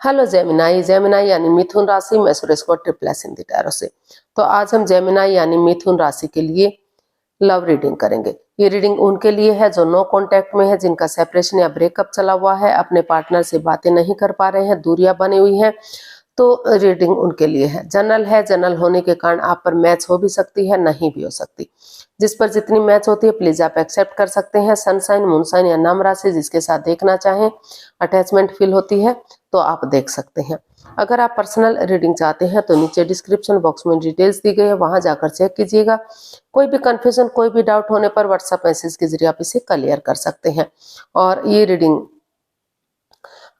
Hello Gemini. Gemini यानी मिथुन राशि। मैं सुरेश को ट्रिपल एस हिंदी टैरो से। तो आज हम जेमिनाई यानी मिथुन राशि के लिए लव रीडिंग करेंगे। ये रीडिंग उनके लिए है जो नो कांटेक्ट में है, जिनका सेपरेशन या ब्रेकअप चला हुआ है, अपने पार्टनर से बातें नहीं कर पा रहे हैं, दूरियां बनी हुई हैं। तो रीडिंग उनके लिए है। जनरल है। जनरल होने के कारण आप पर मैच हो भी सकती है, नहीं भी हो सकती। जिस पर जितनी मैच होती है प्लीज आप एक्सेप्ट कर सकते हैं। सनसाइन, मूनसाइन या नाम राशि जिसके साथ देखना चाहें, अटैचमेंट फील होती है तो आप देख सकते हैं। अगर आप पर्सनल रीडिंग चाहते हैं तो नीचे डिस्क्रिप्शन बॉक्स में डिटेल्स दी गई है, वहां जाकर चेक कीजिएगा। कोई भी कंफ्यूजन, कोई भी डाउट होने पर व्हाट्सएप मैसेज के जरिए आप इसे क्लियर कर सकते हैं। और ये रीडिंग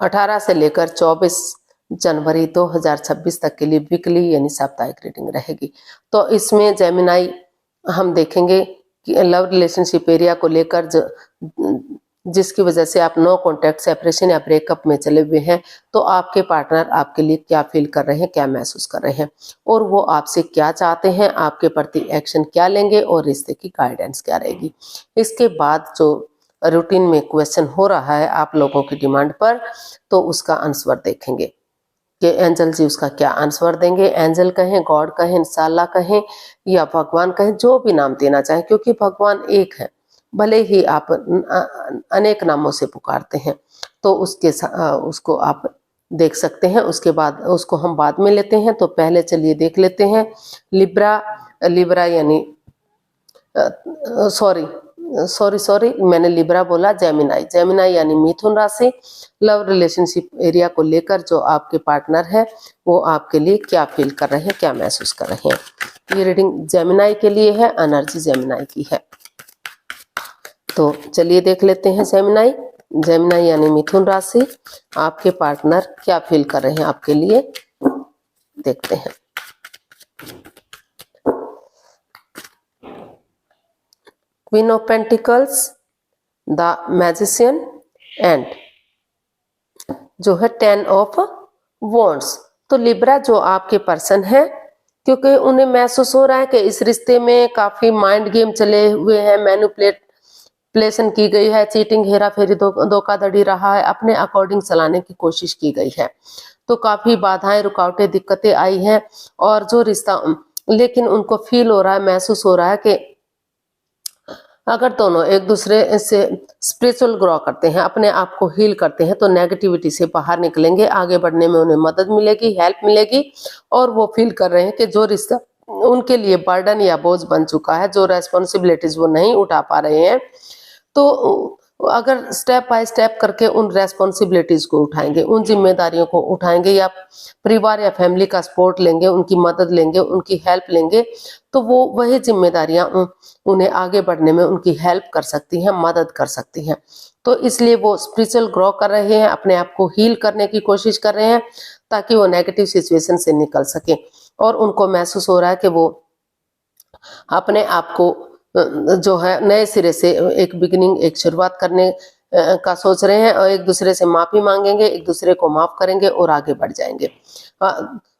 18 से लेकर 24 जनवरी 2026 तक के लिए वीकली यानी साप्ताहिक रीडिंग रहेगी। तो इसमें जेमिनाई हम देखेंगे कि लव रिलेशनशिप एरिया को लेकर जिसकी वजह से आप नो कॉन्टैक्ट, सेपरेशन या ब्रेकअप में चले हुए हैं, तो आपके पार्टनर आपके लिए क्या फील कर रहे हैं, क्या महसूस कर रहे हैं और वो आपसे क्या चाहते हैं, आपके प्रति एक्शन क्या लेंगे और रिश्ते की गाइडेंस क्या रहेगी। इसके बाद जो रूटीन में क्वेश्चन हो रहा है आप लोगों की डिमांड पर, तो उसका आंसर देखेंगे कि एंजल जी उसका क्या आंसर देंगे। एंजल कहें, गॉड कहें, इंशाल्लाह कहें या भगवान कहें, जो भी नाम देना चाहें, क्योंकि भगवान एक है, भले ही आप अनेक नामों से पुकारते हैं। तो उसको आप देख सकते हैं। उसके बाद उसको हम बाद में लेते हैं। तो पहले चलिए देख लेते हैं लिब्रा। लिब्रा यानी सॉरी मैंने लिब्रा बोला। जेमिनाई। जेमिनाई यानी मिथुन राशि। लव रिलेशनशिप एरिया को लेकर जो आपके पार्टनर है वो आपके लिए क्या फील कर रहे हैं, क्या महसूस कर रहे हैं। ये रीडिंग जेमिनाई के लिए है, एनर्जी जेमिनाई की है। तो चलिए देख लेते हैं जेमिनाई। जेमिनाई यानी मिथुन राशि, आपके पार्टनर क्या फील कर रहे हैं आपके लिए, देखते हैं। Queen of pentacles, the magician and जो है 10 ऑफ वॉन्ड्स। तो लिब्रा जो आपके पर्सन है, क्योंकि उन्हें महसूस हो रहा है कि इस रिश्ते में काफी माइंड गेम चले हुए हैं, मैनिपुलेशन की गई है, चीटिंग, हेरा फेरी, धोखाधड़ी रहा है, अपने अकॉर्डिंग चलाने की कोशिश की गई है। तो काफी बाधाएं, रुकावटें, दिक्कतें आई हैं और जो रिश्ता, लेकिन उनको फील हो रहा है, महसूस हो रहा है कि अगर दोनों एक दूसरे से स्पिरिचुअल ग्रो करते हैं, अपने आप को हील करते हैं, तो नेगेटिविटी से बाहर निकलेंगे, आगे बढ़ने में उन्हें मदद मिलेगी, हेल्प मिलेगी। और वो फील कर रहे हैं कि जो रिश्ता उनके लिए बर्डन या बोझ बन चुका है, जो रेस्पॉन्सिबिलिटीज वो नहीं उठा पा रहे हैं, तो अगर स्टेप बाय स्टेप करके उन रेस्पॉन्सिबिलिटीज को उठाएंगे, उन जिम्मेदारियों को उठाएंगे या परिवार या फैमिली का सपोर्ट लेंगे, उनकी मदद लेंगे, उनकी हेल्प लेंगे, तो वो वही जिम्मेदारियां उन्हें आगे बढ़ने में उनकी हेल्प कर सकती हैं, मदद कर सकती हैं। तो इसलिए वो स्पिरिचुअल ग्रो कर रहे हैं, अपने आप को हील करने की कोशिश कर रहे हैं ताकि वो नेगेटिव सिचुएशन से निकल सके। और उनको महसूस हो रहा है कि वो अपने आप को जो है नए सिरे से एक बिगिनिंग, एक शुरुआत करने का सोच रहे हैं और एक दूसरे से माफी मांगेंगे, एक दूसरे को माफ करेंगे और आगे बढ़ जाएंगे।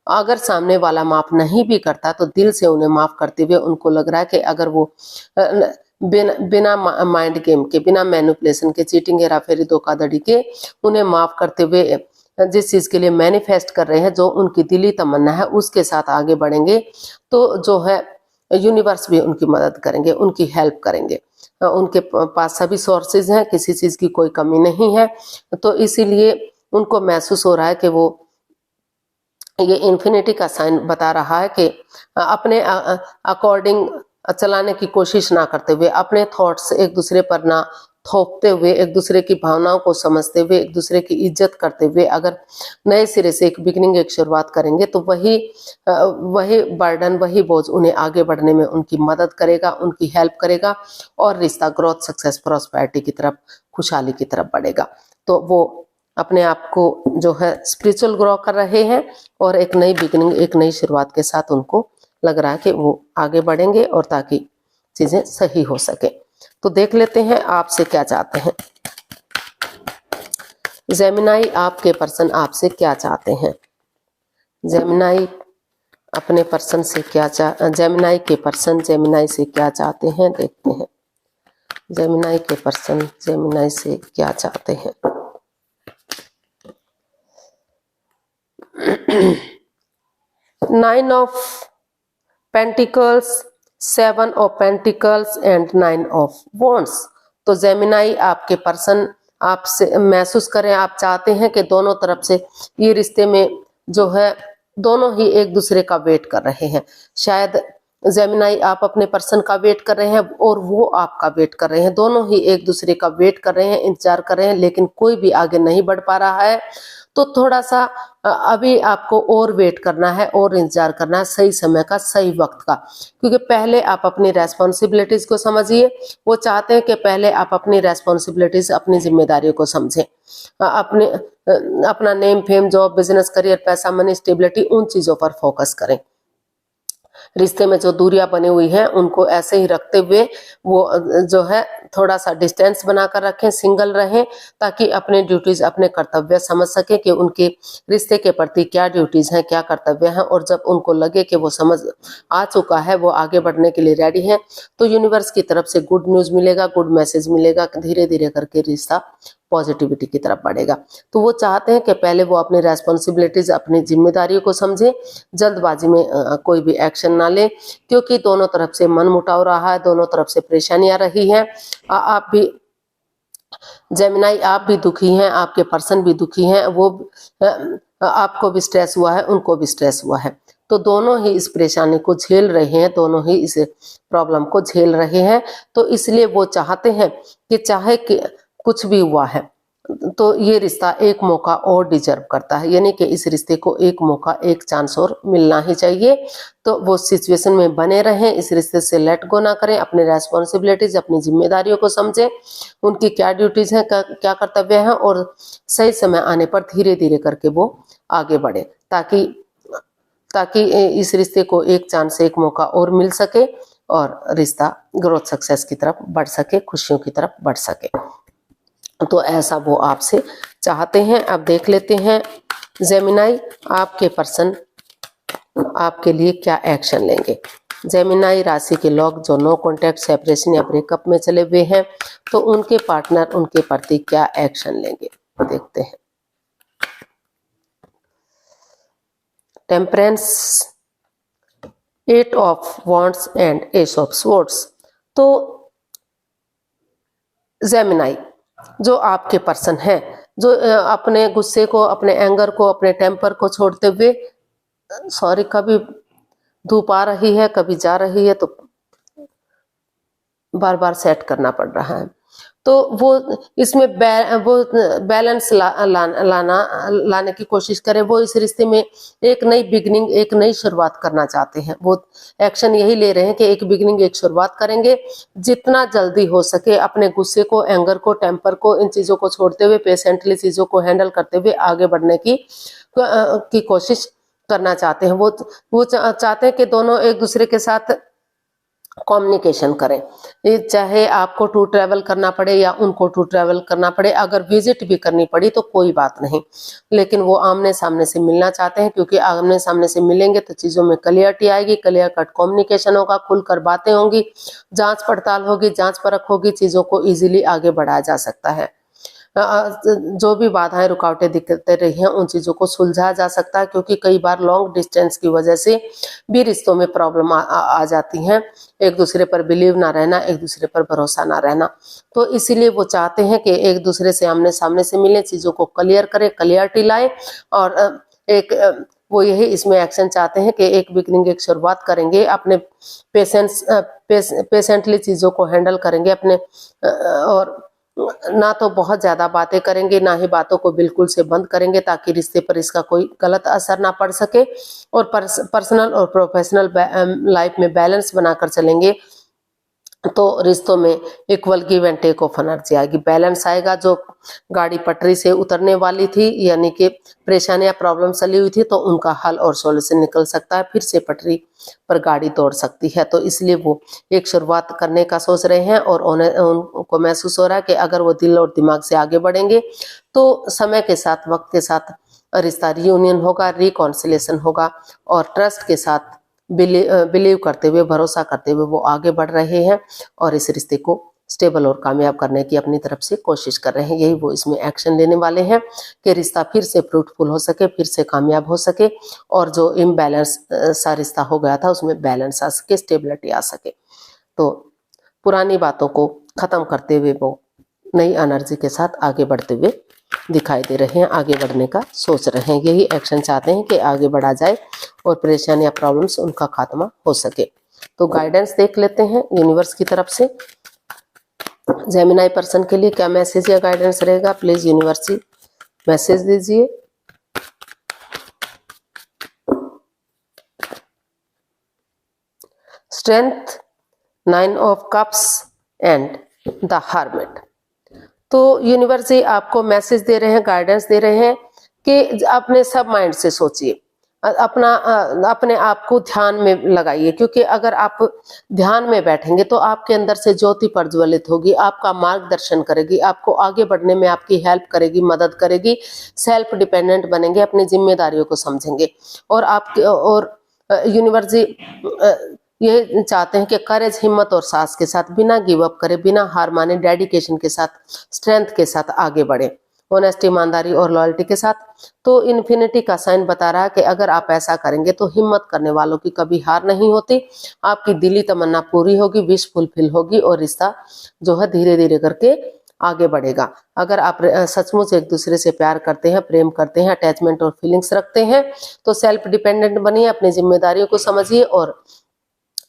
अगर सामने वाला माफ नहीं भी करता तो दिल से उन्हें माफ करते हुए उनको लग रहा है कि अगर वो बिना माइंड गेम के, बिना मैनिपुलेशन के, चीटिंग, हेरा फेरी, धोखाधड़ी के उन्हें माफ करते हुए जिस चीज के लिए मैनिफेस्ट कर रहे हैं, जो उनकी दिली तमन्ना है, उसके साथ आगे बढ़ेंगे, तो जो है यूनिवर्स भी उनकी मदद करेंगे, उनकी हेल्प करेंगे। उनके पास सभी सोर्सेज हैं, किसी चीज की कोई कमी नहीं है। तो इसीलिए उनको महसूस हो रहा है कि वो, ये इन्फिनिटी का साइन बता रहा है कि अपने अकॉर्डिंग चलाने की कोशिश ना करते हुए, अपने थॉट्स एक दूसरे पर ना थोपते हुए, एक दूसरे की भावनाओं को समझते हुए, एक दूसरे की इज्जत करते हुए अगर नए सिरे से एक बिगिनिंग, एक शुरुआत करेंगे, तो वही बर्डन, वही बोझ उन्हें आगे बढ़ने में उनकी मदद करेगा, उनकी हेल्प करेगा और रिश्ता ग्रोथ, सक्सेस, प्रॉस्पेरिटी की तरफ, खुशहाली की तरफ बढ़ेगा। तो वो अपने आप को जो है स्पिरिचुअल ग्रो कर रहे हैं और एक नई बिगिनिंग, एक नई शुरुआत के साथ उनको लग रहा है कि वो आगे बढ़ेंगे और ताकि चीजें सही हो सके। तो देख लेते हैं आपसे क्या चाहते हैं जेमिनाई। आपके पर्सन आपसे क्या चाहते हैं? जेमिनाई अपने पर्सन से क्या जेमिनाई के पर्सन जेमिनाई से क्या चाहते हैं, देखते हैं। जेमिनाई के पर्सन जेमिनाई से क्या चाहते हैं। 9 of pentacles, 7 of pentacles and 9 of wands. तो जेमिनाई आपके पर्सन आपसे महसूस करें, आप चाहते हैं कि दोनों तरफ से ये रिश्ते में जो है दोनों ही एक दूसरे का वेट कर रहे हैं। शायद जेमिनाई आप अपने पर्सन का वेट कर रहे हैं और वो आपका वेट कर रहे हैं, दोनों ही एक दूसरे का वेट कर रहे हैं, इंतजार कर रहे हैं, लेकिन कोई भी आगे नहीं बढ़ पा रहा है। तो थोड़ा सा अभी आपको और वेट करना है और इंतजार करना है सही समय का, सही वक्त का, क्योंकि पहले आप अपनी रेस्पॉन्सिबिलिटीज को समझिए। वो चाहते हैं कि पहले आप अपनी रेस्पॉन्सिबिलिटीज, अपनी जिम्मेदारियों को समझें, अपना name fame, job, business, career, पैसा, मनी, स्टेबिलिटी, उन चीजों पर फोकस करें। रिश्ते में जो दूरियां बनी हुई हैं उनको ऐसे ही रखते हुए वो जो है थोड़ा सा डिस्टेंस बनाकर रखें, सिंगल रहें, ताकि अपने ड्यूटीज, अपने कर्तव्य समझ सके कि उनके रिश्ते के प्रति क्या ड्यूटीज हैं, क्या कर्तव्य हैं। और जब उनको लगे कि वो समझ आ चुका है, वो आगे बढ़ने के लिए रेडी है, तो यूनिवर्स की तरफ से गुड न्यूज मिलेगा, गुड मैसेज मिलेगा, धीरे धीरे करके रिश्ता पॉजिटिविटी की तरफ बढ़ेगा। तो वो चाहते हैं कि पहले वो अपनी रेस्पॉन्सिबिलिटीज, अपनी जिम्मेदारियों को समझें, जल्दबाजी में कोई भी एक्शन ना ले, क्योंकि दोनों तरफ से मन मुटाव रहा है, दोनों तरफ से परेशानियां रही हैं। आप भी जेमिनाई, आप भी दुखी हैं, आपके पर्सन भी दुखी हैं, वो आपको भी स्ट्रेस हुआ है, उनको भी स्ट्रेस हुआ है। तो दोनों ही इस परेशानी को झेल रहे हैं, दोनों ही इस प्रॉब्लम को झेल रहे हैं। तो इसलिए वो चाहते हैं कि चाहे कि कुछ भी हुआ है, तो ये रिश्ता एक मौका और डिजर्व करता है, यानी कि इस रिश्ते को एक मौका, एक चांस और मिलना ही चाहिए। तो वो सिचुएशन में बने रहें, इस रिश्ते से लेट गो ना करें, अपने रेस्पॉन्सिबिलिटीज, अपनी जिम्मेदारियों को समझें, उनकी क्या ड्यूटीज हैं, क्या कर्तव्य हैं, और सही समय आने पर धीरे धीरे करके वो आगे बढ़े, ताकि इस रिश्ते को एक चांस, एक मौका और मिल सके और रिश्ता ग्रोथ, सक्सेस की तरफ बढ़ सके, खुशियों की तरफ बढ़ सके। तो ऐसा वो आपसे चाहते हैं। अब देख लेते हैं जेमिनाई, आपके पर्सन आपके लिए क्या एक्शन लेंगे। जेमिनाई राशि के लोग जो नो कॉन्टैक्ट, सेपरेशन या ब्रेकअप में चले हुए हैं, तो उनके पार्टनर उनके प्रति क्या एक्शन लेंगे, देखते हैं। Temperance, 8 of wands and S of swords. तो जेमिनाई जो आपके पर्सन है, जो अपने गुस्से को, अपने एंगर को, अपने टेम्पर को छोड़ते हुए, सॉरी, कभी धूप आ रही है, कभी जा रही है, तो बार बार सेट करना पड़ रहा है। तो वो इसमें वो बैलेंस लाने की कोशिश करें। वो इस रिश्ते में एक नई बिगिनिंग, एक नई शुरुआत करना चाहते हैं। वो एक्शन यही ले रहे हैं कि एक बिगिनिंग, एक शुरुआत करेंगे। जितना जल्दी हो सके अपने गुस्से को, एंगर को, टेम्पर को, इन चीजों को छोड़ते हुए पेशेंटली चीजों को हैंडल करते हुए आगे बढ़ने की कोशिश करना चाहते हैं। वो चाहते हैं कि दोनों एक दूसरे के साथ कम्युनिकेशन करें, ये चाहे आपको टू ट्रैवल करना पड़े या उनको टू ट्रैवल करना पड़े, अगर विजिट भी करनी पड़ी तो कोई बात नहीं, लेकिन वो आमने सामने से मिलना चाहते हैं, क्योंकि आमने सामने से मिलेंगे तो चीजों में क्लियरिटी आएगी, क्लियर कट कम्युनिकेशन होगा, खुलकर बातें होंगी, जांच पड़ताल होगी, जांच परख होगी, चीजों को इजीली आगे बढ़ाया जा सकता है। जो भी बाधाएं, रुकावटें, दिक्कतें रही हैं, उन चीजों को सुलझाया जा सकता है, क्योंकि कई बार लॉन्ग डिस्टेंस की वजह से भी रिश्तों में प्रॉब्लम आ जाती हैं। एक दूसरे पर बिलीव ना रहना, एक दूसरे पर भरोसा ना रहना। तो इसीलिए वो चाहते हैं कि एक दूसरे से आमने सामने से मिलें, चीजों को क्लियर करें, क्लियरिटी लाए, और वो यही इसमें एक्शन चाहते हैं कि एक बिगिनिंग, एक शुरुआत करेंगे, अपने पेशेंटली चीजों को हैंडल करेंगे अपने, और ना तो बहुत ज्यादा बातें करेंगे, ना ही बातों को बिल्कुल से बंद करेंगे, ताकि रिश्ते पर इसका कोई गलत असर ना पड़ सके, और पर्सनल और प्रोफेशनल लाइफ में बैलेंस बनाकर चलेंगे, तो रिश्तों में equal give and take of energy आएगी, बैलेंस आएगा। जो गाड़ी पटरी से उतरने वाली थी, यानी कि परेशानियां, प्रॉब्लम चली हुई थी, तो उनका हल और सॉल्यूशन निकल सकता है, फिर से पटरी पर गाड़ी दौड़ सकती है। तो इसलिए वो एक शुरुआत करने का सोच रहे हैं, और उनको महसूस हो रहा है कि अगर वो दिल और दिमाग से आगे बढ़ेंगे तो समय के साथ, वक्त के साथ रिश्ता रियूनियन होगा, रिकॉन्सिलेशन होगा, और ट्रस्ट के साथ बिलीव करते हुए, भरोसा करते हुए वो आगे बढ़ रहे हैं और इस रिश्ते को स्टेबल और कामयाब करने की अपनी तरफ से कोशिश कर रहे हैं। यही वो इसमें एक्शन लेने वाले हैं कि रिश्ता फिर से फ्रूटफुल हो सके, फिर से कामयाब हो सके और जो इम्बैलेंस सा रिश्ता हो गया था उसमें बैलेंस आ सके, स्टेबिलिटी आ सके। तो पुरानी बातों को खत्म करते हुए वो नई एनर्जी के साथ आगे बढ़ते हुए दिखाई दे रहे हैं, आगे बढ़ने का सोच रहे हैं। यही एक्शन चाहते हैं कि आगे बढ़ा जाए और परेशानी या प्रॉब्लम्स उनका खात्मा हो सके। तो गाइडेंस देख लेते हैं यूनिवर्स की तरफ से। जेमिनाई पर्सन के लिए क्या मैसेज या गाइडेंस रहेगा, प्लीज यूनिवर्स मैसेज दीजिए। Strength, 9 of cups and the hermit. तो यूनिवर्स जी आपको मैसेज दे रहे हैं, गाइडेंस दे रहे हैं कि अपने सब माइंड से सोचिए, अपने आप को ध्यान में लगाइए, क्योंकि अगर आप ध्यान में बैठेंगे तो आपके अंदर से ज्योति प्रज्वलित होगी, आपका मार्गदर्शन करेगी, आपको आगे बढ़ने में आपकी हेल्प करेगी, मदद करेगी। सेल्फ डिपेंडेंट बनेंगे, अपनी जिम्मेदारियों को समझेंगे और यूनिवर्स जी ये चाहते हैं कि करेज, हिम्मत और साहस के साथ बिना गिव अप करे, बिना हार माने, डेडिकेशन के साथ, स्ट्रेंथ के साथ आगे बढ़े, ऑनेस्टी, ईमानदारी और लॉयल्टी के साथ। तो इन्फिनिटी का साइन बता रहा है कि अगर आप ऐसा करेंगे तो हिम्मत करने वालों की कभी हार नहीं होती, आपकी दिली तमन्ना पूरी होगी, विश फुलफिल होगी और रिश्ता जो है धीरे धीरे करके आगे बढ़ेगा। अगर आप सचमुच एक दूसरे से प्यार करते हैं, प्रेम करते हैं, अटैचमेंट और फीलिंग्स रखते हैं तो सेल्फ डिपेंडेंट बनिए, अपनी जिम्मेदारियों को समझिए और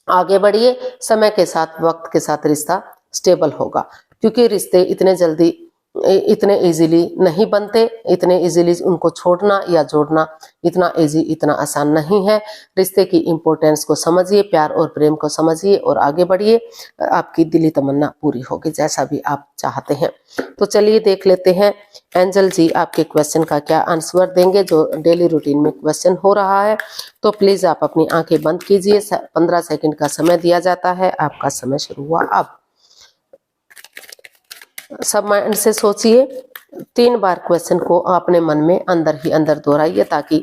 आगे बढ़िए। समय के साथ, वक्त के साथ रिश्ता स्टेबल होगा, क्योंकि रिश्ते इतने जल्दी, इतने इजीली नहीं बनते, इतने इजीली उनको छोड़ना या जोड़ना इतना इजी, इतना आसान नहीं है। रिश्ते की इम्पोर्टेंस को समझिए, प्यार और प्रेम को समझिए और आगे बढ़िए, आपकी दिली तमन्ना पूरी होगी जैसा भी आप चाहते हैं। तो चलिए देख लेते हैं एंजल जी आपके क्वेश्चन का क्या आंसर देंगे, जो डेली रूटीन में क्वेश्चन हो रहा है। तो प्लीज आप अपनी आंखें बंद कीजिए, 15 सेकंड का समय दिया जाता है, आपका समय शुरू हुआ अब। सब माइंड से सोचिए, 3 बार क्वेश्चन को अपने मन में अंदर ही अंदर दोहराइए ताकि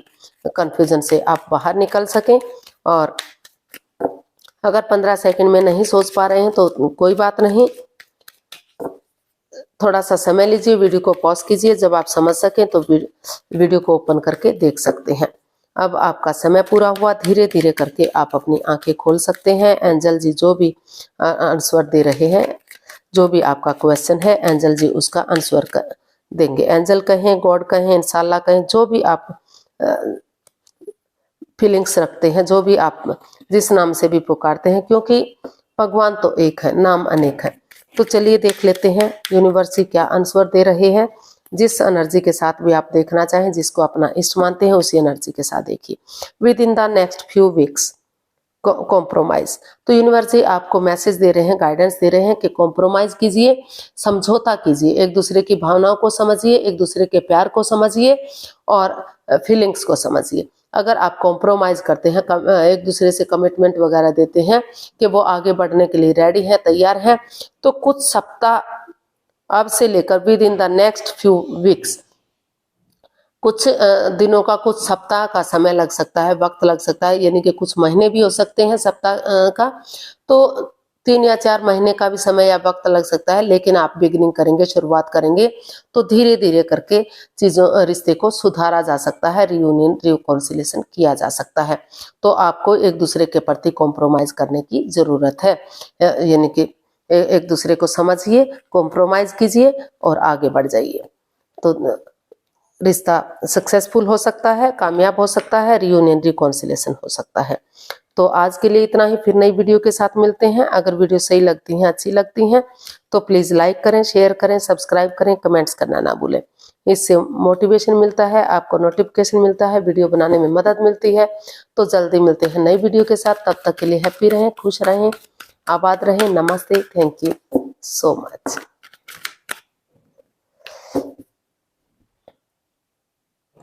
कंफ्यूजन से आप बाहर निकल सकें। और अगर 15 सेकंड में नहीं सोच पा रहे हैं तो कोई बात नहीं, थोड़ा सा समय लीजिए, वीडियो को पॉज कीजिए, जब आप समझ सकें तो वीडियो को ओपन करके देख सकते हैं। अब आपका समय पूरा हुआ, धीरे धीरे करके आप अपनी आंखें खोल सकते हैं। एंजल जी जो भी आंसर दे रहे हैं, जो भी आपका क्वेश्चन है, एंजल जी उसका आंसर देंगे। एंजल कहें, गॉड कहें, इंशाल्लाह कहें, जो भी आप फीलिंग्स रखते हैं, जो भी आप जिस नाम से भी पुकारते हैं, क्योंकि भगवान तो एक है, नाम अनेक है। तो चलिए देख लेते हैं यूनिवर्स क्या आंसर दे रहे हैं। जिस एनर्जी के साथ भी आप देखना चाहें, जिसको अपना इष्ट मानते हैं, उसी एनर्जी के साथ देखिए। With in the next few weeks compromise. तो यूनिवर्स आपको मैसेज दे रहे हैं, गाइडेंस दे रहे हैं कि कॉम्प्रोमाइज कीजिए, समझौता कीजिए, एक दूसरे की भावनाओं को समझिए, एक दूसरे के प्यार को समझिए और फीलिंग्स को समझिए। अगर आप कॉम्प्रोमाइज करते हैं, एक दूसरे से कमिटमेंट वगैरह देते हैं कि वो आगे बढ़ने के लिए रेडी है, तैयार है, तो कुछ सप्ताह अब से लेकर with in the next few weeks, कुछ दिनों का, कुछ सप्ताह का समय लग सकता है, वक्त लग सकता है, यानी कि कुछ महीने भी हो सकते हैं सप्ताह का, तो 3 या 4 महीने का भी समय या वक्त लग सकता है। लेकिन आप बिगिनिंग करेंगे, शुरुआत करेंगे तो धीरे धीरे करके रिश्ते को सुधारा जा सकता है, रियूनियन, रिकॉन्सिलिएशन किया जा सकता है। तो आपको एक दूसरे के प्रति कॉम्प्रोमाइज करने की जरूरत है, यानी कि एक दूसरे को समझिए, कॉम्प्रोमाइज कीजिए और आगे बढ़ जाइए। तो रिश्ता सक्सेसफुल हो सकता है, कामयाब हो सकता है, रियूनियन, रिकॉन्सिलिएशन हो सकता है। तो आज के लिए इतना ही, फिर नई वीडियो के साथ मिलते हैं। अगर वीडियो सही लगती हैं, अच्छी लगती हैं तो प्लीज लाइक करें, शेयर करें, सब्सक्राइब करें, कमेंट्स करना ना भूलें। इससे मोटिवेशन मिलता है, आपको नोटिफिकेशन मिलता है, वीडियो बनाने में मदद मिलती है। तो जल्दी मिलते हैं नई वीडियो के साथ, तब तक के लिए हैप्पी रहें, खुश रहें, आबाद रहें। नमस्ते, थैंक यू सो मच।